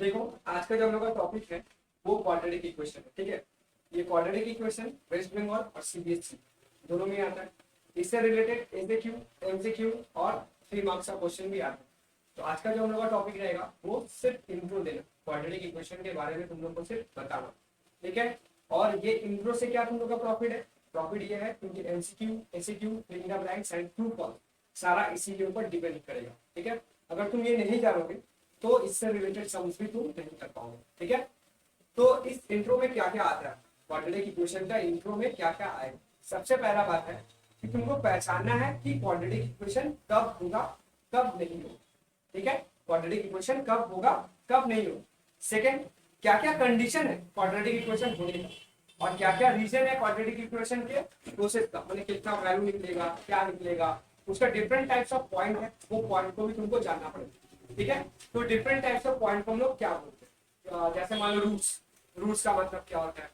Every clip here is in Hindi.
देखो, आज का जो हम लोग का टॉपिक है वो क्वाड्रेटिक इक्वेशन है। ठीक है, ये क्वाड्रेटिक इक्वेशन वेस्ट बंगाल और सीबीएसई दोनों में आता है। इससे रिलेटेड एसएक्यू, एमसीक्यू और 3 मार्क्स का क्वेश्चन भी आता है। तो आज का जो हम लोग का टॉपिक रहेगा वो सिर्फ इंट्रो देना, क्वाड्रेटिक इक्वेशन के बारे में तुम लोग को सिर्फ बताना। ठीक है, और ये इंट्रो से क्या तुम लोग का प्रॉफिट है? प्रॉफिट ये है क्योंकि MCQ, SAQ, fill in the blanks and true false सारा इसी के ऊपर डिपेंड करेगा। ठीक है, अगर तुम ये नहीं जानोगे तो इससे रिलेटेड सम्स भी तुम नहीं कर पाओगे। ठीक है, तो इस इंट्रो में क्या क्या आता है, क्वाड्रेटिक इक्वेशन का इंट्रो में क्या क्या आएगा। सबसे पहला बात है कि तुमको पहचानना है कि क्वाड्रेटिक इक्वेशन कब होगा, कब नहीं होगा। ठीक है, क्वाड्रेटिक इक्वेशन कब होगा, कब नहीं होगा। सेकंड, क्या क्या कंडीशन है क्वाड्रेटिक इक्वेशन होने का, और क्या क्या रीजन है क्वाड्रेटिक इक्वेशन के प्रोसेस का, मतलब कितना वैल्यू निकलेगा, क्या निकलेगा, उसका डिफरेंट टाइप्स ऑफ पॉइंट है, वो पॉइंट को भी तुमको जानना पड़ेगा। ठीक है, तो डिफरेंट टाइप्स ऑफ पॉइंट को हम लोग क्या बोलते हैं, जैसे मान लो रूट्स, रूट्स का मतलब क्या होता है,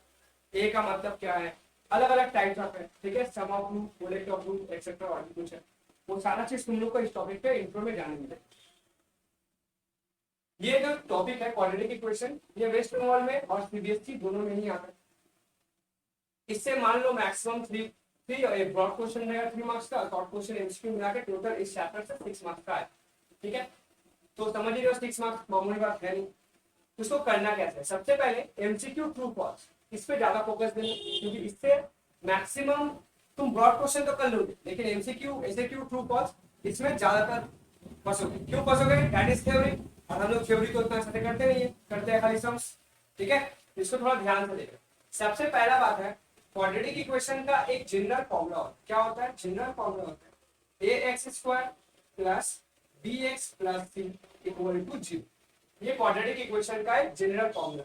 ए का मतलब क्या है, अलग अलग टाइप्स ऑफ है। ठीक है, sum of root, product of root etcetera और भी कुछ है। वो सारा चीज तुम लोग को इस टॉपिक पे इंट्रो में जानने मिलेगा। ये जो टॉपिक है क्वाड्रेटिक इक्वेशन, ये वेस्ट बंगाल में और सीबीएसई दोनों में ही आता है। इससे मान लो मैक्सिमम थ्री ब्रॉड क्वेश्चन रहेगा 3 मार्क्स का, शॉर्ट क्वेश्चन एमसीक्यू मिला के टोटल इस चैप्टर से 6 मार्क्स का है। ठीक है, तो समझ रहे हो 6 मार्क्स मामूली बात है नहीं। उसको करना कैसे है, सबसे पहले एमसीक्यू ट्रू फॉल्स इस पे ज्यादा फोकस देना, क्योंकि इससे मैक्सिमम तुम ब्रॉड क्वेश्चन तो कर लोगे, लेकिन एमसीक्यू, एसएक्यू, ट्रू फॉल्स इसमें ज्यादातर फंसोगे। क्यों फंसोगे? दैट इज थ्योरी, और हम लोग थ्योरी को इतना अच्छे से करते नहीं है, करते हैं खाली सम्स। ठीक है, इसको थोड़ा ध्यान से देखो। सबसे पहला बात है, क्वाड्रेटिक इक्वेशन का एक जनरल फॉर्मूला होता है। क्या होता है? जनरल फॉर्मूला होता है ax square plus bx plus c equal to 0। ये क्वाड्रेटिक इक्वेशन का एक जनरल फॉर्मूला।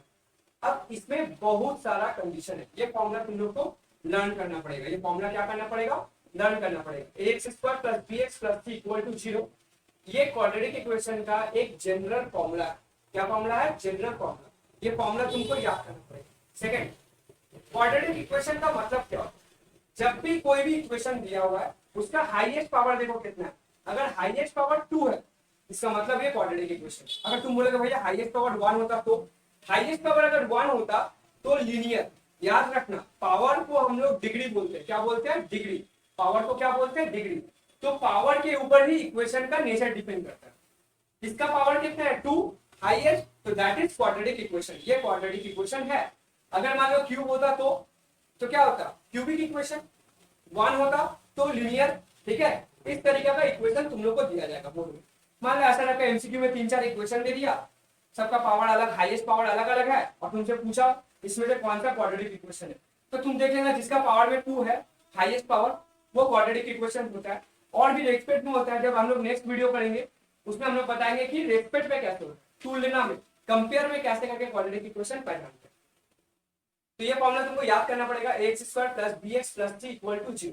अब इसमें बहुत सारा कंडीशन है, ये फॉर्मूला तुम लोग को लर्न करना पड़ेगा। ये फॉर्मूला क्या करना पड़ेगा? लर्न करना पड़ेगा। ax square plus bx plus c equal to 0 ये क्वाड्रेटिक इक्वेशन का एक जनरल फॉर्मूला है। क्या फॉर्मूला है? General formula. ये फॉर्मूला तुमको याद करना पड़ेगा। सेकंड, क्वाड्रेटिक इक्वेशन का मतलब क्या होता है? जब भी कोई भी इक्वेशन दिया हुआ है उसका हाईएस्ट पावर देखो कितना है। अगर हाईएस्ट पावर 2 है इसका मतलब ये क्वाड्रेटिक इक्वेशन। अगर तुम बोलोगे भैया हाईएस्ट पावर 1 होता, तो हाईएस्ट पावर अगर 1 होता तो लीनियर। याद रखना, पावर को हम लोग डिग्री बोलते हैं। क्या बोलते हैं? डिग्री। पावर को क्या बोलते हैं? डिग्री। तो पावर के ऊपर ही इक्वेशन का नेचर डिपेंड करता है। इसका पावर कितना है? 2 हाईएस्ट, तो दैट इज क्वाड्रेटिक इक्वेशन। ये क्वाड्रेटिक इक्वेशन है। अगर मान लो क्यूब होता तो क्या होता? Cubic equation. 1 होता तो लीनियर। ठीक है, इस तरीके का इक्वेशन तुम लोग को दिया जाएगा बोर्ड में। मान लो ऐसा रखा एमसीक्यू में 3-4 इक्वेशन दे दिया, सबका पावर अलग, हाईएस्ट पावर अलग अलग है, और तुमसे पूछा इसमें से कौन सा क्वाड्रेटिक इक्वेशन है, तो तुम देख लेना जिसका पावर में 2 है, हाईएस्ट पावर, वो क्वाड्रेटिक इक्वेशन होता है। और भी रेस्पेक्ट में होता है, जब हम लोग नेक्स्ट वीडियो करेंगे उसमें हम लोग बताएंगे कि रेस्पेक्ट में कैसे होता है, तुलना में, कंपेयर में कैसे करके क्वाड्रेटिक इक्वेशन पहचानते हैं। तो ये फॉर्मूला तुमको याद करना पड़ेगा, ax square plus bx plus c equal to 0।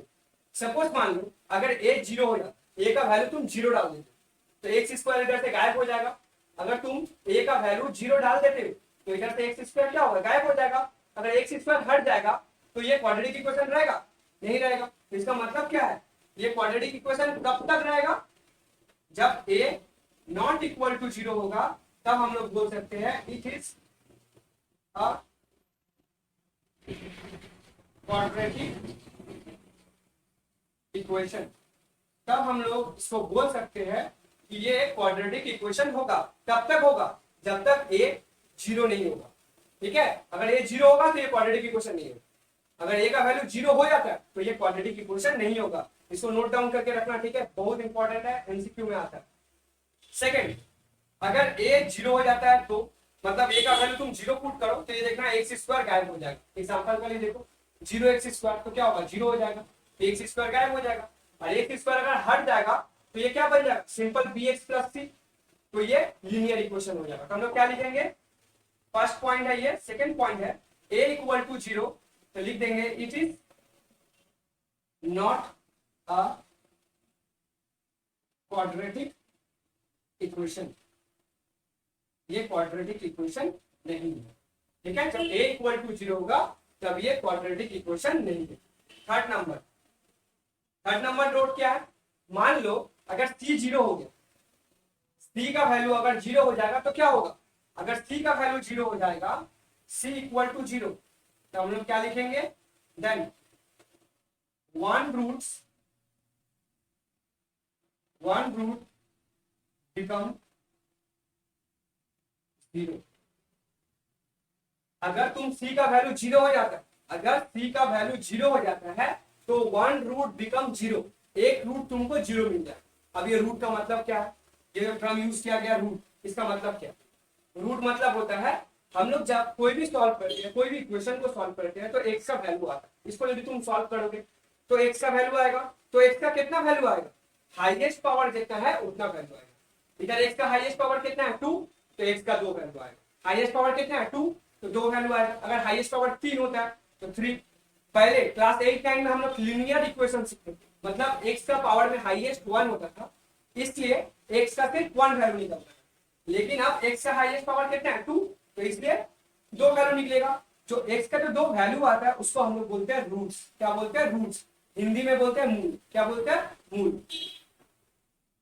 Suppose मान लो अगर a 0 हो जाता, a का वैल्यू तुम 0 डाल देते तो x स्क्वायर इधर से गायब हो जाएगा। अगर तुम a का वैल्यू 0 डाल देते हो तो इधर से x स्क्वायर क्या होगा? गायब हो जाएगा। अगर x स्क्वायर हट जाएगा तो ये क्वाड्रेटिक इक्वेशन रहेगा? नहीं रहेगा। तो इसका मतलब क्या है? ये क्वाड्रेटिक इक्वेशन कब तक रहेगा? जब a नॉट इक्वल टू 0 होगा, तब हम लोग बोल सकते हैं it is a quadratic equation. तब हम लोग इसको बोल सकते हैं कि ये एक क्वाड्रेटिक इक्वेशन होगा। तब तक होगा जब तक a 0 नहीं होगा। ठीक है, अगर a 0 होगा तो ये क्वाड्रेटिक इक्वेशन नहीं होगा। अगर a का वैल्यू 0 हो जाता है तो ये क्वाड्रेटिक इक्वेशन नहीं होगा। इसको नोट डाउन करके रखना। ठीक है, बहुत इंपॉर्टेंट है, एमसीक्यू में आता है। सेकंड, अगर a 0 हो जाता है तो मतलब a का वैल्यू तुम 0 पुट करो तो ये देखना x स्क्वायर गायब हो जाएगा। एग्जांपल के लिए देखो, 0x स्क्वायर तो क्या होगा? 0 हो जाएगा, x स्क्वायर गायब हो जाएगा। और x स्क्वायर अगर हट जाएगा तो ये क्या बन जाएगा? Simple bx plus c। तो ये लीनियर इक्वेशन हो जाएगा। तो हम लोग क्या लिखेंगे? फर्स्ट पॉइंट है ये। सेकंड पॉइंट है a इक्वल टू 0, तो लिख देंगे it is not a quadratic equation. ये क्वाड्रेटिक इक्वेशन नहीं है। ठीक है, जब a इक्वल टू 0 होगा तब ये क्वाड्रेटिक इक्वेशन नहीं है। थर्ड नंबर नोट क्या है? मान लो अगर c 0 हो गया, c का वैल्यू अगर 0 हो जाएगा तो क्या होगा? अगर सी का वैल्यू जीरो हो जाएगा, सी इक्वल टू जीरो, तो हम लोग क्या लिखेंगे, then one root become zero. अगर तुम सी का वैल्यू जीरो हो जाता है, अगर सी का वैल्यू जीरो हो जाता है तो वन रूट बिकम जीरो, एक रूट तुमको जीरो मिल जाए। अब ये रूट का मतलब क्या है, ये जो टर्म यूज किया गया रूट, इसका मतलब क्या, रूट मतलब होता है हम लोग जब कोई भी सॉल्व करते हैं, कोई भी इक्वेशन को सॉल्व करते हैं तो एक्स का वैल्यू आता है। इसको यदि तुम सॉल्व करोगे तो एक्स का वैल्यू आएगा, तो एक्स का कितना वैल्यू आएगा, हाईएस्ट पावर जितना है उतना वैल्यू आएगा। इधर एक्स का हाईएस्ट पावर कितना है 2, तो एक्स का 2 वैल्यू आएगा। हाईएस्ट पावर कितना है 2, तो 2 वैल्यू आएगा। अगर हाईएस्ट पावर 3 होता है तो 3। पहले क्लास 8 9 में हम लोग लीनियर इक्वेशन सीखते थे, मतलब एक्स का पावर में हाईएस्ट 1 होता था, इसलिए एक्स का सिर्फ 1 वैल्यू निकलता है। लेकिन अब एक्स का हाईएस्ट पावर कितना है 2, तो इसलिए 2 वैल्यू निकलेगा। जो एक्स का जो 2 वैल्यू आता है उसको हम लोग बोलते हैं रूट्स। क्या बोलते हैं, रूट्स। हिंदी में बोलते हैं मूल। क्या बोलते हैं, मूल।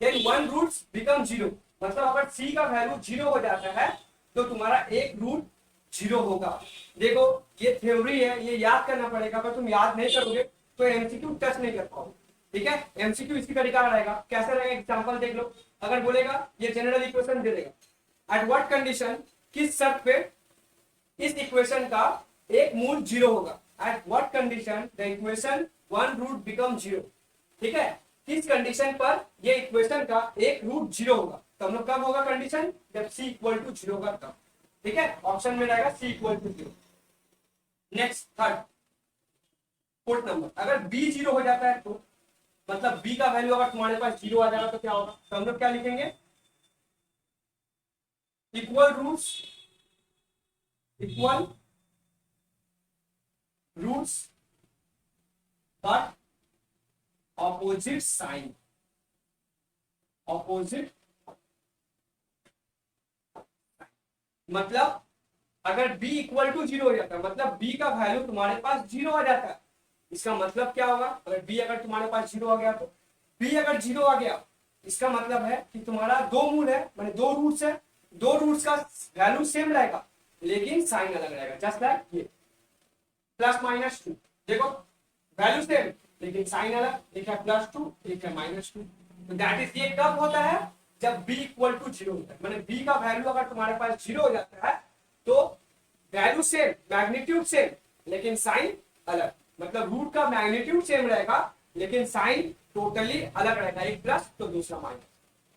Then one roots become zero, मतलब अगर सी का वैल्यू जीरो हो जाता है तो तुम्हारा एक रूट जीरो होगा। देखो ये थ्योरी है, ये याद करना पड़ेगा, अगर तुम याद नहीं करोगे तो एमसीक्यू टच नहीं कर पाओगे। ठीक है, एमसीक्यू इसी तरीका का रहेगा। कैसे रहेगा, एग्जांपल देख लो। अगर बोलेगा ये जनरल इक्वेशन दे देगा, एट व्हाट कंडीशन, किस शर्त पे इस इक्वेशन का एक मूल जीरो होगा, at what condition the equation one root become zero. ठीक है, किस कंडीशन पर ये इक्वेशन का एक रूट जीरो होगा, तो हम लोग कब होगा कंडीशन, जब सी इक्वल टू जीरो का तब। ठीक है, ऑप्शन में रहेगा C equal to zero. Next third, fourth number, अगर बी जीरो हो जाता है तो मतलब बी का वैल्यू अगर तुम्हारे पास जीरो आ जाएगा तो क्या होगा, तो हम लोग क्या लिखेंगे, equal roots, equal roots but opposite sign, opposite. मतलब अगर b इक्वल टू जीरो हो जाता है, मतलब b का वैल्यू तुम्हारे पास जीरो आ जाता है, इसका मतलब क्या होगा, अगर b अगर तुम्हारे पास जीरो आ गया तो b अगर जीरो आ गया इसका मतलब है कि तुम्हारा दो मूल है, माने दो रूट्स है, दो रूट्स का वैल्यू सेम रहेगा लेकिन साइन अलग रहेगा। जस्ट लाइक ये प्लस माइनस टू, देखो वैल्यू सेम लेकिन साइन अलग, एक है प्लस टू एक है माइनस टू। तो दैट इज, ये कब होता है, जब b इक्वल टू जीरो होता है, माने b का वैल्यू अगर तुम्हारे पास जीरो हो जाता है तो वैल्यू सेम, मैग्नीट्यूड सेम लेकिन साइन अलग, मतलब रूट का मैग्नीट्यूड सेम रहेगा लेकिन साइन टोटली अलग रहेगा, एक प्लस तो दूसरा माइनस।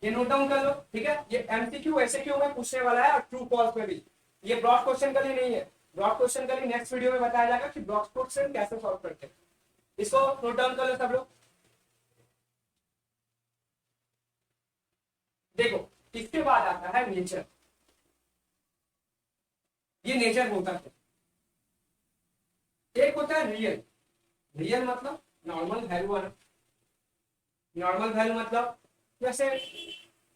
ये नोट डाउन कर लो। ठीक है, ये एमसीक्यू एसएक्यू में पूछने वाला है और ट्रू फॉल्स में भी। ये ब्रॉड क्वेश्चन का लिए नहीं है, ब्रॉड क्वेश्चन का लिए नेक्स्ट वीडियो में बताया जाएगा कि ब्रॉड क्वेश्चन कैसे सॉल्व करते हैं। इसको नोट डाउन कर लो सब लोग। देखो इसके बाद आता है नेचर। ये नेचर होता है, एक होता है रियल। रियल मतलब नॉर्मल वैल्यू आना, नॉर्मल वैल्यू मतलब जैसे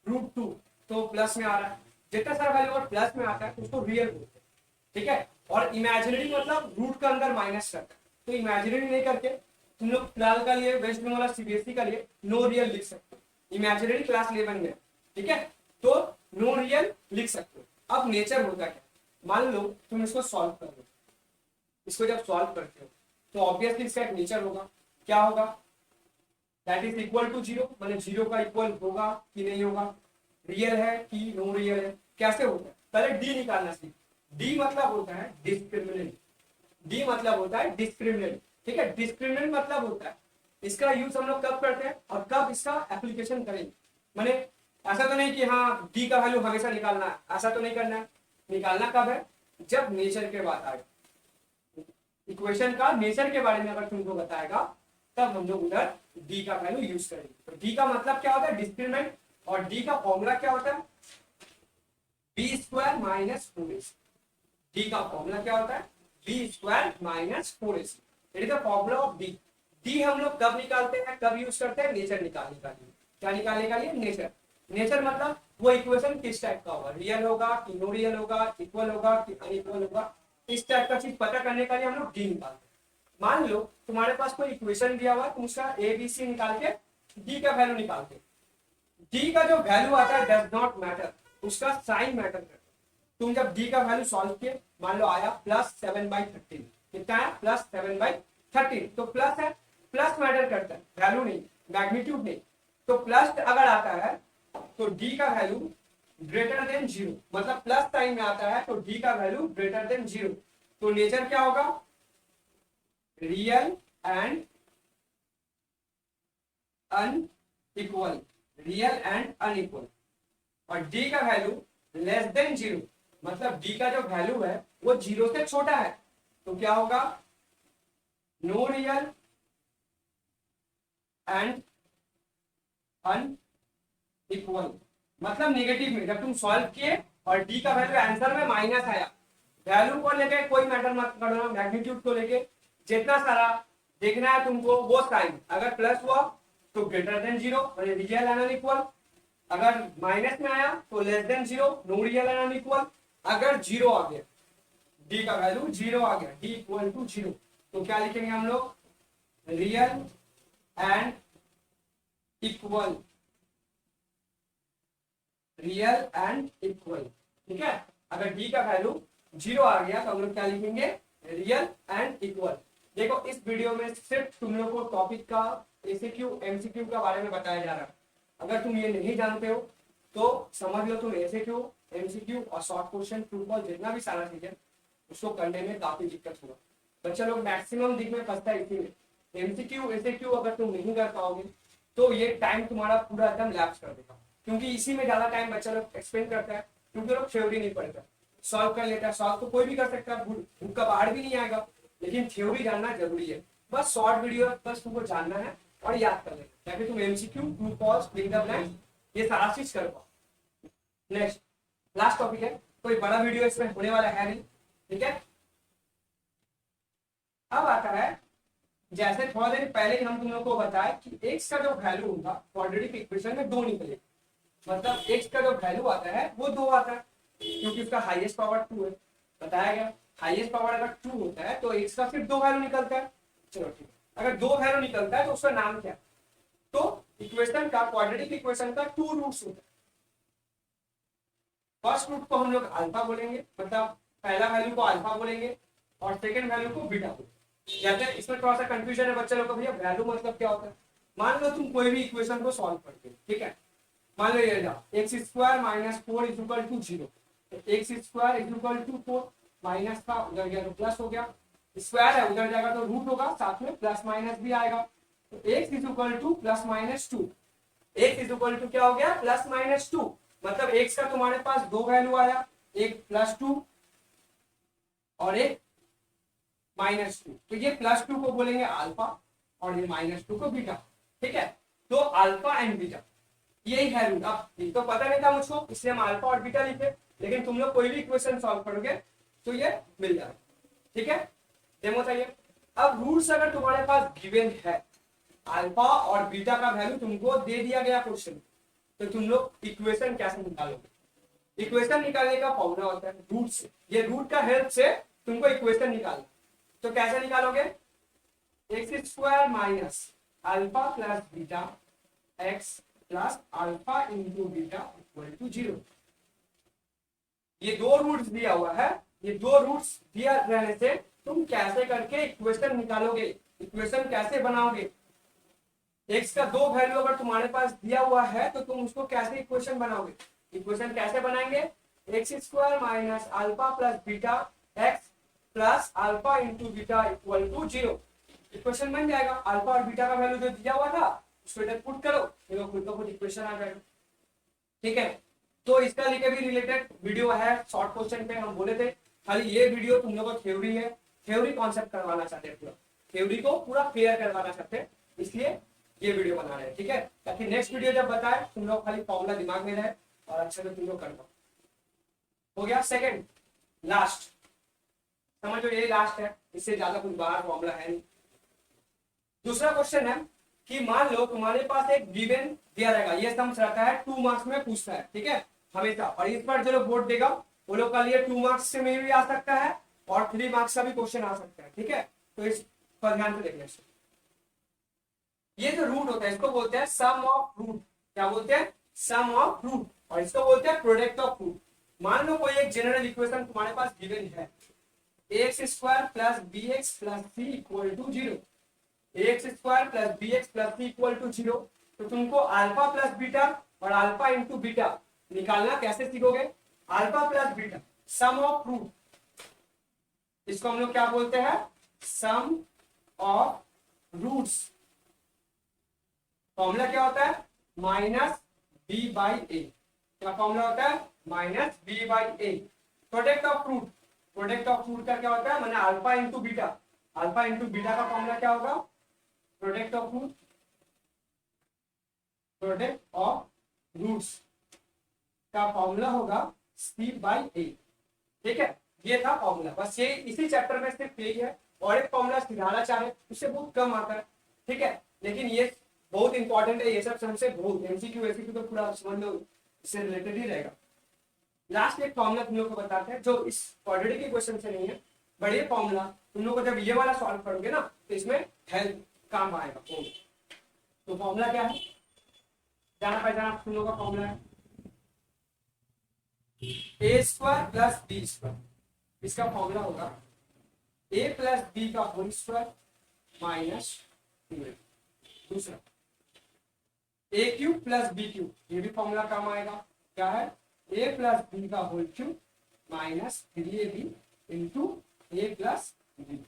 रूट टू तो प्लस में आ रहा है, जितना सारा वैल्यू अगर प्लस में आता है तो उसको रियल बोलते हैं। ठीक है, और इमेजिनरी मतलब रूट का अंदर माइनस करता है, तो इमेजिनरी नहीं करके तुम लोग फिलहाल का लिए वेस्ट बंगाल सीबीएसई का लिए नो रियल लिख सकते हो, इमेजिनरी क्लास 11 में। ठीक है, तो नो रियल लिख सकते हो। अब नेचर होता क्या, मान लो तुम इसको सॉल्व कर लो, इसको जब सॉल्व करते हो तो ऑब्वियसली इसका एक नेचर होगा। क्या होगा, that is equal to zero, मतलब जीरो का इक्वल होगा कि नहीं होगा, रियल है कि नो रियल है, कैसे होता है, पहले डी निकालना सीख। डी मतलब होता है डिस्क्रिमिनेंट, डी मतलब होता है डिस्क्रिमिनेंट। ठीक है, डिस्क्रिमिनेंट मतलब होता है इसका यूज हम लोग कब करते हैं और कब इसका एप्लीकेशन करेंगे। माने ऐसा तो नहीं कि हाँ डी का वैल्यू हमेशा निकालना है, ऐसा तो नहीं करना है। निकालना कब है, जब नेचर के बाद आएगा, इक्वेशन का नेचर के बारे में अगर तुमको बताएगा तब हम लोग उधर डी का वैल्यू यूज करेंगे। तो डी का मतलब क्या होता है, डिस्क्रिमिनेंट, और डी का फॉर्मूला क्या होता है, B square minus 4ac। D का फॉर्मूला क्या होता है, B square minus 4ac। It is the formula of D. D हम लोग कब निकालते हैं, कब यूज करते हैं, नेचर निकालने का लिए। क्या निकालने का लिए, नेचर। नेचर मतलब वो इक्वेशन किस टाइप का होगा, रियल होगा कि नो रियल होगा, इक्वल होगा कि अनइक्वल होगा, इस टाइप का चीज पता करने का लिए हम लोग डी निकालते हैं। मान लो तुम्हारे पास कोई इक्वेशन दिया हुआ, तुम उसका ए बी सी निकाल के डी का वैल्यू निकालते, डी का जो वैल्यू आता है डज नॉट मैटर, उसका साइन मैटर करता है। तुम जब डी का वैल्यू सॉल्व किए, मान लो आया +7/13, कितना है +7/13, तो प्लस है, प्लस मैटर करता है, वैल्यू नहीं, मैग्नीट्यूड नहीं। तो प्लस अगर आता है तो डी का वैल्यू ग्रेटर देन 0, मतलब प्लस साइन में आता है तो डी का वैल्यू ग्रेटर देन 0। तो नेचर क्या होगा, real and unequal, real and unequal. और डी का वैल्यू लेस देन 0, मतलब डी का जो वैल्यू है वो 0 से छोटा है, तो क्या होगा, नो रियल एंड अनइक्वल, मतलब नेगेटिव में। जब तुम सॉल्व किए और डी का वैल्यू आंसर में माइनस आया, वैल्यू को लेके कोई मैटर मत करना, मैग्नीट्यूड को लेके जितना सारा देखना है तुमको वो साइन, अगर प्लस हुआ तो ग्रेटर देन 0 और रियल एंड अनइक्वल, अगर माइनस में आया तो less than 0, no real and unequal. अगर 0 आ गया, डी का वैल्यू 0 आ गया, डी इक्वल टू 0, तो क्या लिखेंगे हम लोग, real and equal, real and equal, ठीक है। अगर डी का वैल्यू 0 आ गया तो हम लोग क्या लिखेंगे, रियल एंड इक्वल। देखो इस वीडियो में सिर्फ तुम लोग को टॉपिक का एसीक्यू एमसीक्यू का बारे में बताया जा रहा है। अगर तुम ये नहीं जानते हो तो समझ लो, तुम एसीक्यू एमसीक्यू और शॉर्ट क्वेश्चन ट्रू फॉल्स जितना भी सारा चीज है उसको करने में काफी दिक्कत होगा। बच्चे लोग मैक्सिमम दिख में फंसता है इसी में। एमसीक्यू एसीक्यू अगर तुम नहीं कर पाओगे तो ये टाइम तुम्हारा पूरा एकदम लैप्स कर देगा, क्योंकि इसी में ज्यादा टाइम बच्चा लोग एक्सपेंड करता है, क्योंकि लोग थ्योरी नहीं पढ़ता, सॉल्व कर लेता है। सॉल्व तो कोई भी कर सकता है, बुक का बाहर भी नहीं आएगा, लेकिन थ्योरी जानना जरूरी है। बस शॉर्ट वीडियो बस तुमको जानना है और याद कर लेना, ताकि तुम MCQ true false fill the blanks ये सारा चीज कर पाओ। नेक्स्ट लास्ट टॉपिक है, कोई बड़ा वीडियो इसमें होने वाला है नहीं, ठीक है। अब आता है, जैसे थोड़ा देर पहले ही हम तुम लोग को बताया कि एक्स का जो वैल्यू होगा क्वाड्रेटिक इक्वेशन में 2 निकले, मतलब एक्स का जो वैल्यू आता है वो 2 आता है, क्योंकि उसका हाईएस्ट पावर 2 है, बताया गया। हाईएस्ट पावर अगर 2 होता है तो एक्स का सिर्फ 2 वैल्यू निकलता है। चलो ठीक है, अगर 2 वैल्यू निकलता है तो उसका नाम क्या है, तो इक्वेशन का, क्वाड्रेटिक इक्वेशन का 2 रूट्स होता है। फर्स्ट रूट को हम लोग अल्फा बोलेंगे, मतलब पहला वैल्यू को अल्फा बोलेंगे और सेकंड वैल्यू को बीटा बोलेंगे। जैसे इसमें थोड़ा सा कंफ्यूजन है बच्चे लोग को, भैया वैल्यू मतलब क्या होता है। मान लो तुम कोई भी इक्वेशन को सॉल्व करते हो, ठीक है, मान लो ये जाओ x² - 4 = 0, x² = 4, माइनस का उधर गया तो प्लस हो गया, स्क्वायर है उधर जाएगा तो रूट होगा, साथ में प्लस माइनस भी आएगा, तो x = +-2, x = क्या हो गया, +-2, मतलब x का तुम्हारे पास 2 वैल्यू आया, एक +2 और एक -2, तो ये +2 को बोलेंगे अल्फा और ये -2 को बीटा, ठीक है। तो अल्फा एंड बीटा यही है रूट। अब ये तो पता नहीं था मुझको, इसलिए हम अल्फा और बीटा लिखे, लेकिन तुम लोग कोई भी इक्वेशन सॉल्व करोगे तो ये मिल जाएगा, ठीक है। डेमो चाहिए। अब रूट्स अगर तुम्हारे पास गिवन है, अल्फा और बीटा का वैल्यू तुमको दे दिया गया क्वेश्चन, तो तुम लोग इक्वेशन कैसे निकालोगे। इक्वेशन निकालने का फॉर्मूला होता है रूट से, ये रूट का हेल्प से तुमको इक्वेशन निकालना। तो कैसे निकालोगे, x² - alpha plus beta x plus alpha into beta equal to 0। ये 2 रूट्स दिया हुआ है, ये 2 रूट्स दिया रहने से तुम कैसे करके इक्वेशन निकालोगे, इक्वेशन कैसे बनाओगे। x का 2 वैल्यू अगर तुम्हारे पास दिया हुआ है तो तुम उसको कैसे इक्वेशन बनाओगे। इक्वेशन कैसे बनाएंगे, x² - alpha plus beta x plus alpha into beta equal to 0। Equation बन जाएगा, अल्फा और बीटा का वैल्यू जो दिया हुआ था उसको इधर पुट करो, देखो खुद का खुद इक्वेशन आ जाएगा, ठीक है। तो इसका लेके भी रिलेटेड वीडियो है, शॉर्ट क्वेश्चन पे हम बोले थे, खाली ये वीडियो तुम लोगों को थ्योरी है, थ्योरी कॉन्सेप्ट करवाना चाहते हैं, पूरा थ्योरी को पूरा क्लियर करवाना चाहते हैं, इसलिए ये वीडियो बना रहे हैं, ठीक है, ताकि नेक्स्ट वीडियो जब बताए तुम लोग खाली फॉर्मूला दिमाग में रहे और अच्छे से तुम लोग कर पाओ। हो गया सेकंड लास्ट, समझो ये लास्ट है, इससे ज्यादा कुछ बाहर फॉर्मूला है नहीं। दूसरा क्वेश्चन है कि मान लो तुम्हारे पास एक गिवन दिया रहेगा, ये सम्स रहता है 2 मार्क्स में पूछता है, ठीक है, हमेशा। और इस बार जो लोग बोर्ड देगा वो लोग का लिए 2 मार्क्स से में भी आ सकता है और 3 मार्क्स का भी क्वेश्चन आ सकता है, ठीक है। तो इस पर ध्यान से देखने से, ये जो रूट होता है इसको बोलते हैं सम ऑफ रूट, क्या बोलते हैं, सम ऑफ रूट, और इसको बोलते हैं प्रोडक्ट ऑफ रूट। मान लो कोई एक जनरल इक्वेशन तुम्हारे पास गिवन है, x square plus b x plus c equal to 0, x square plus b x plus c equal to 0। तो तुमको अल्फा प्लस बीटा और अल्फा इंटू बीटा निकालना कैसे सीखोगे? Alpha plus beta sum of root, इसको हम लोग क्या बोलते हैं? सम ऑफ रूट्स। फॉर्मूला क्या होता है? Minus b by a. क्या फॉर्मूला होता है? Minus b by a. Product of root, product of root का क्या होता है? मैंने alpha into beta, alpha into beta का फॉर्मूला क्या होगा? Product of root, product of roots का फॉर्मूला होगा सी बाई ए। ठीक है, ये था फॉर्मूला, बस ये इसी चैप्टर में सिर्फ यही है। और एक फॉर्मूला सिखाना चाहे उससे बहुत कम आता है, ठीक है, लेकिन ये बहुत इंपॉर्टेंट है। ये सब हमसे बहुत एमसीक्यू एमसीक्यू तो पूरा समझ लो इससे रिलेटेड ही रहेगा। लास्ट एक फॉर्मूला तुम लोग को बताते हैं जो इस क्वाड्रेटिक के क्वेश्चन से नहीं है, बट ये फॉर्मूला तुम लोग को जब ये वाला सॉल्व करोगे ना तो इसमें हेल्प काम आएगा। तो फॉर्मूला क्या है? जाना पहचाना तुम लोग का फॉर्मूला है A square plus B square. इसका फॉर्मूला होगा ए प्लस बी का होल स्क्वायर माइनस 2a। दूसरा A cube plus B cube, ये भी फॉर्मूला काम आएगा। क्या है? ए प्लस बी का whole cube minus 3ab into A plus B.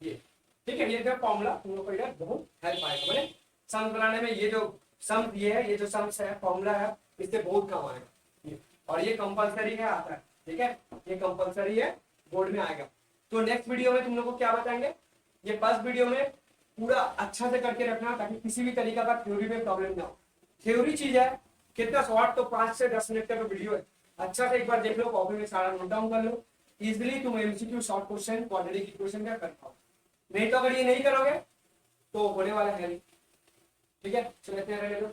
ये ठीक है, ये जो फॉर्मूला तुम लोग को इधर बहुत हेल्प आएगा, मैंने सम बनाने में। ये जो सम ये है, ये जो सम्स है फॉर्मूला है, इससे बहुत काम आएगा। और ये कंपलसरी है, आता है, ठीक है, ये कंपलसरी है, बोर्ड में आएगा। तो नेक्स्ट वीडियो में तुम लोग को क्या बताएंगे, ये फर्स्ट वीडियो में पूरा अच्छा से करके रखना ताकि किसी भी तरीका का थ्योरी में प्रॉब्लम ना हो। थ्योरी चीज है, कितना शॉर्ट, तो 5 से 10 मिनट का वीडियो है। अच्छा से एक बार देख लो, कॉपी में सारा नोट डाउन कर लो, इजिली तुम MCQ short question quadratic equation का कर पाओ। नहीं तो अगर ये नहीं करोगे तो होने वाला है नहीं। ठीक है, चलो इतने रहने दो।